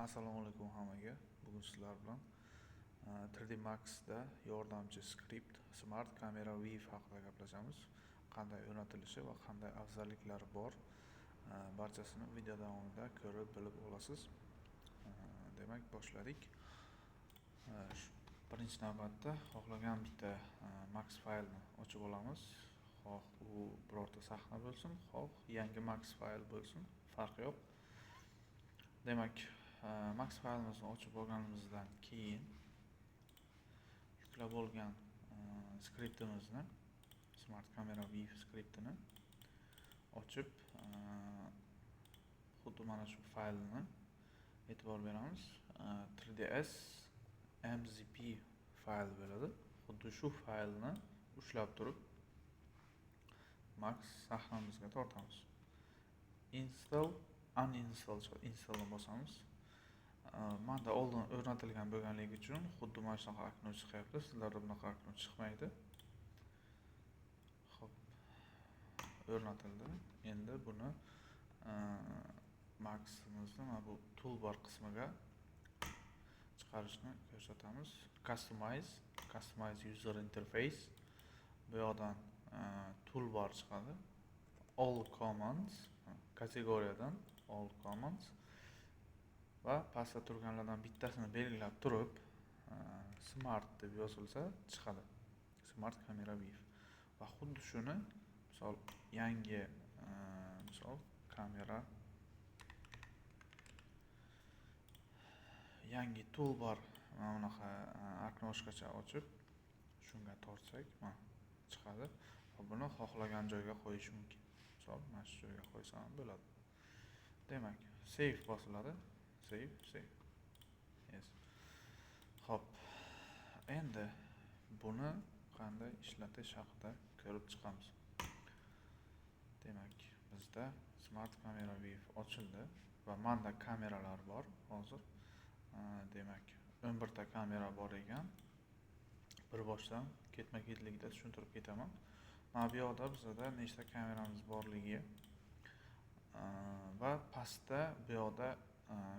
Assalomu alaykum hammaga. Bugun sizlar bilan 3D Max'da yordamchi skript Smart Camera View haqida gaplashamiz. Qanday o'rnatilishi va qanday afzalliklari bor, barchasini video davomida ko'rib bilib olasiz. Demak, boshladik. Birinchi navbatda xohlagan bitta Max faylni ochib olamiz. Xoh u birorta sahna bo'lsin, xoh yangi Max fayl bo'lsin, farqi yo'q. Demak, Max faylimizni ochib olganimizdan keyin yuklab olgan skriptimizni, Smart Camera View skriptini ochib, xuddi mana shu faylni e'tibor beramiz. 3ds mzp fayl bo'ladi. Xuddi shu faylni ushlab turib Max sahnamizga tortamiz. Installni bosamiz. Manda oldin o'rnatilgan bo'lganligi uchun xuddi mana shunaqa okno chiqyapti. Sizlarda bunaqa okno chiqmaydi. Xo'p, o'rnatildi. Endi buni Max'imizni mana bu toolbar qismiga chiqarishni ko'rsatamiz. Customize user interface. Bu yoqdan toolbar chiqadi. All commands kategoriyadan all commands va pastda turganlardan bittasini belgilab turib smart deb yozilsa chiqadi. Smart Camera View. Va xuddi shuni misol yangi kamera yangi toolbar mana bunaqa oknoshkacha ochib shunga tortsak mana chiqadi. Va buni xohlagan joyga qo'yish mumkin. Misol mana shu joyga qo'ysam bo'ladi. Demak, save bosiladi. Save. Yes. Xo'p. Endi buni qanday ishlatish haqida ko'rib chiqamiz. Demak, bizda Smart Camera View ochildi va menda kameralar bor hozir. Demak, 11 ta kamera bor ekan. Bir boshdan ketma-ketlikda tushuntirib ketaman. Mana bu yoqda bizda nechta kameramiz borligi va pastda bu yoqda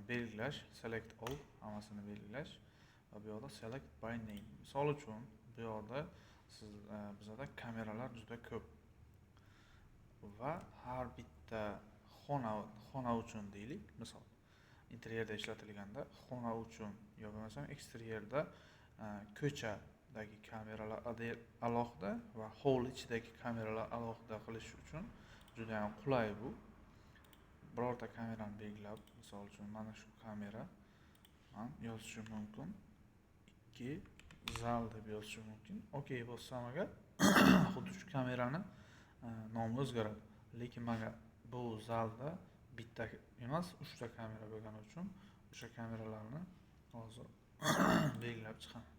belgilash, select all hammasini belgilash va bu yoqda select by name. Misol uchun bu yoqda bizda kameralar juda ko'p va har bitta xona uchun deylik, misol interyerda ishlatilganda xona uchun yoki bo'lmasam eksteryerda ko'chadagi kameralar alohida va hovli ichidagi kameralar alohida qilish uchun juda ham qulay bu. Birorta kamerani belgilab, misol uchun mana shu kamera men yozishim mumkin. 2 zal deb yozishim mumkin. Okey bossam agar xuddi shu kamerani nomi o'zgaradi. Lekin menga bu zalda bitta emas, 3 ta kamera bo'lgani uchun o'sha kameralarni hozir belgilab chiqaman.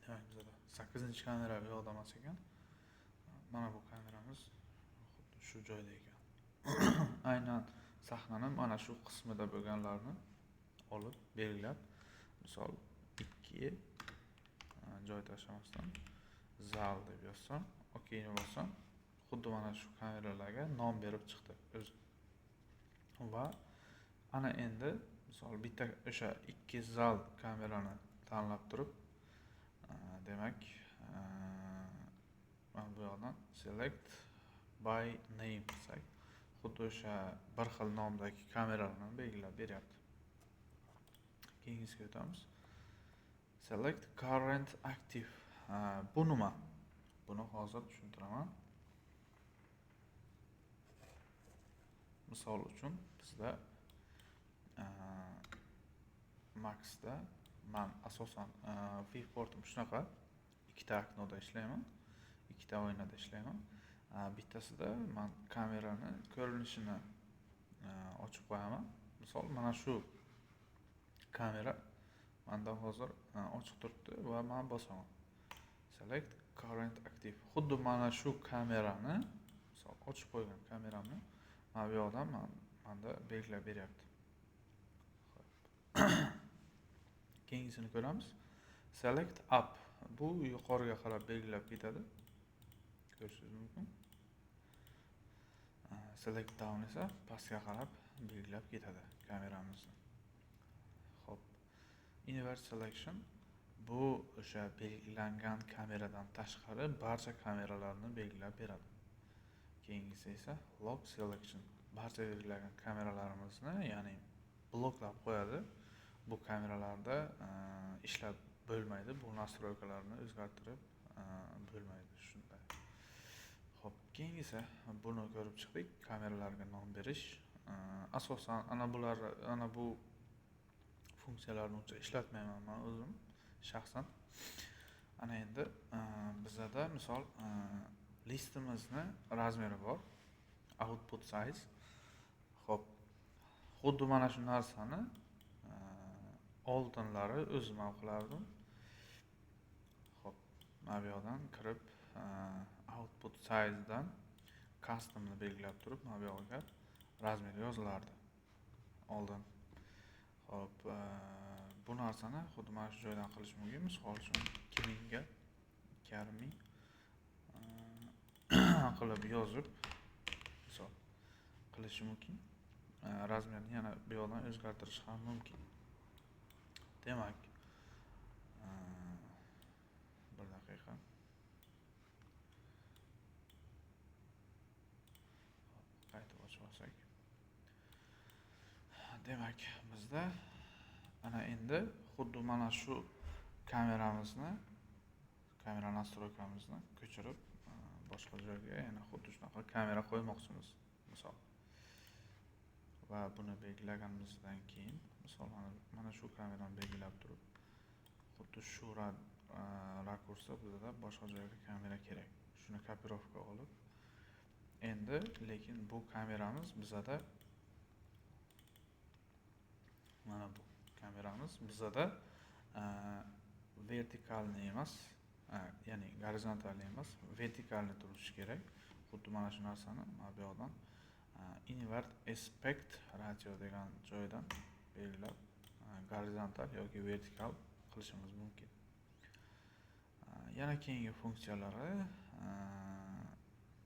Demak, bizda 8-kamera bu yoqda emas ekan. Mana bu kameramiz xuddi shu joyda ekan. Aynan sahnaning mana shu qismida bo'lganlarni olib belgilab, misol 2 joy tashlamasdan zal deb yozsam, okeyni bossam, xuddi mana shu kameralarga nom berib chiqdi o'zi. Va ana endi misol bitta o'sha 2 zal kamerani tanlab turib, demak, mana bu yoqdan select by name desak, xuddi o'sha bir xil nomdagi kameralarni belgilab beryapti. Keyingisiga o'tamiz. Select current active. Bu nima? Buni hozir tushuntiraman. Misol uchun bizda Max'da men asosan viewportim shunaqa, ikkita oknoda ishlayman, ikkita oynada ishlayman. Bittasida men kamerani ko'rinishini ochib qo'yaman. Misol mana shu kamera menda hozir ochiq turibdi va men bosaman. Select current active. Xuddi mana shu kamerani, misol ochib qo'ygan kameramni mana bu yoqdan menda belgilab beryapti. Keyingisini ko'ramiz. Select up. Bu yuqoriga qarab belgilab ketadi. Ko'rishingiz mumkin. Select down esa pastga qarab belgilab ketadi kameramizni. Universe Selection bu o'sha belgilangan kameradan tashqari barcha kameralarni belgilab beradi. Keyingisi esa Lock Selection. Barcha belgilangan kameralarimizni, ya'ni bloklab qo'yadi. Bu kameralarda ishlab bo'lmaydi. Bu nastroykalarni o'zgartirib bo'lmaydi shunday. Xo'p, keyingisi buni ko'rib chiqdik. Kameralarga nom berish. Asosan ana bu funksiyalarni uncha ishlatmayman men o'zim shaxsan. Ana endi bizda misol listimizni razmeri bor. Output size. Xo'p, xuddi mana shu narsani oldinlari o'zim ham qilardim. Xo'p, mana bu yerdan kirib output size dan customni belgilab turib, mana bu yerga razmer yozilardi oldin. Xo'p, bu narsani xuddi mana shu joydan qilish mumkin. Misol uchun 2000 ga 2000 qilib yozib misol qilish mumkin. Razmerni yana bu yerdan o'zgartirish ham mumkin. Demak, bir daqiqa. Qaytib ochib olsak. Demak, bizda ana endi xuddi mana shu kamera nastroykamizni ko'chirib boshqa joyga yana xuddi shunaqa kamera qo'ymoqchimiz, misol. Va buni belgilaganimizdan keyin, misol mana shu kamerani belgilab turib, xuddi shu rakursda bizda boshqa joyga kamera kerak. Shuni kopirovka olib, endi lekin bu kameramiz bizda mana bu kameramiz bizda vertikalni emas, ya'ni gorizontalni emas, vertikalni turishi kerak. Xuddi mana shu narsani mana bu yerdan invert aspect ratio degan joydan belgilab gorizontal yoki vertikal qilishimiz mumkin. Yana keyingi funksiyalari,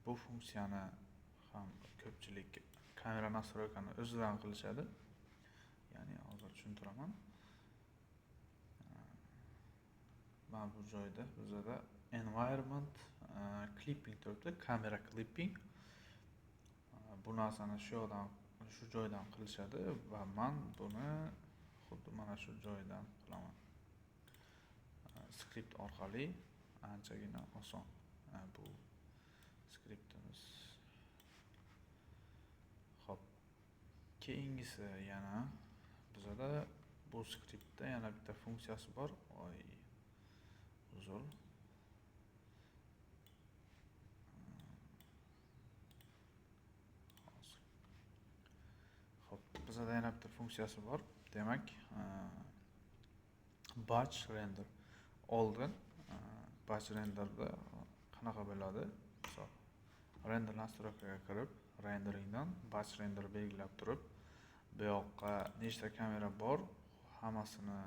bu funksiyani ham ko'pchilik kamera nastroykani o'zidan qilishadi. Ya'ni hozir tushuntiraman. Mana bu joyda bizda environment clipping turibdi, kamera clipping. Bu narsani shu joydan qilishadi va men buni xuddi mana shu joydan qilaman. Skript orqali anchagina oson bu skriptimiz. Xo'p, keyingisi yana bizda bu skriptda yana bitta funksiyasi bor. Uzun. Xo'p, bizda yana bitta funksiyasi bor. Demak, batch render. Oldin batch renderda qanaqa bo'ladi? Misol, render nastroykaga kirib, renderingdan batch render belgilab turib, bu yoqqa nechta kamera bor, hammasini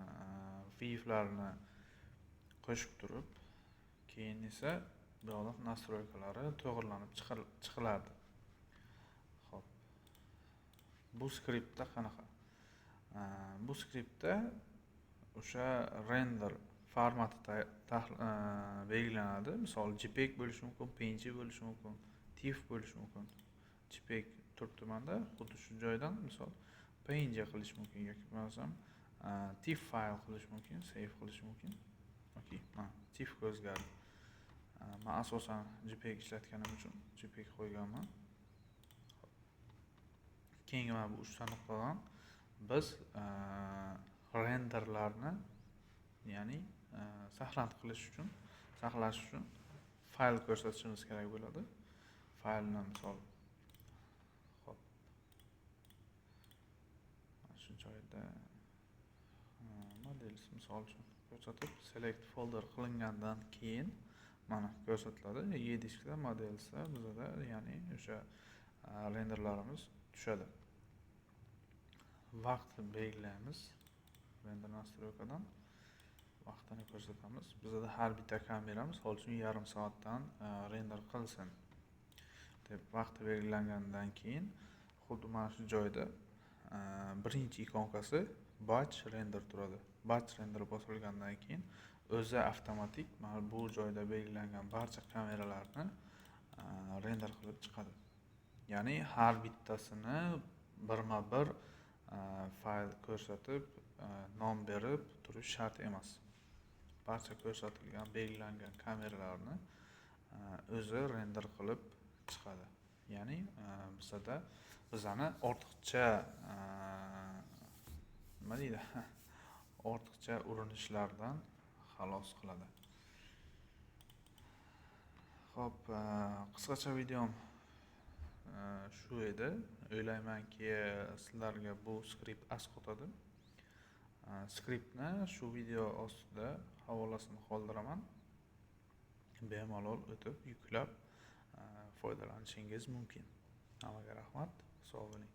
viewlarini qo'shib turib, keyin esa bu yoqdan nastroykalari to'g'irlanib chiqilardi. Xo'p. Bu skriptda qanaqa? Bu skriptda o'sha render formati belgilanadi. Misol JPEG bo'lishi mumkin, PNG bo'lishi mumkin, TIFF bo'lishi mumkin. JPEG turibdi menda, xuddi shu joydan misol PNG qilish mumkin yoki bo'lmasam TIFF fayl qilish mumkin, save qilish mumkin. Okey, TIFF ga o'zgardi. Men asosan JPEG ishlatganim uchun JPEG qo'yganman. Keyingi mana bu 3 ta nuqtadan biz renderlarni, ya'ni saqlash uchun fayl ko'rsatishimiz kerak bo'ladi. Faylni misol xo'p, shu joyda model misol uchun ko'rsatib, select folder qilingandan keyin mana ko'rsatiladi. Y diskda modelsda bizda ya'ni o'sha renderlarimiz tushadi. Vaqtni belgilaymiz. Render nastroykadan vaqtini ko'rsatamiz. Bizda har bitta kamera misol uchun yarim soatdan render qilsin deb vaqti belgilangandan keyin xuddi mana shu joyda birinchi ikonkasi batch render turadi. batch render bosilgandan keyin o'zi avtomatik mana bu joyda belgilangan barcha kameralarni render qilib chiqadi. Ya'ni har bittasini birma-bir fayl ko'rsatib, nom berib turish shart emas. Barcha ko'rsatilgan, belgilangan kameralarni o'zi render qilib chiqadi. Ya'ni bizani ortiqcha nima deydi? Ortiqcha urinishlardan xalos qiladi. Xo'p, qisqacha videom shu edi. O'ylaymanki, sizlarga bu skript asqotadi. Skriptni shu video ostida havolasini qoldiraman. Bemalol o'tib, yuklab foydalanishingiz mumkin. Hammaga rahmat. Sog' bo'ling.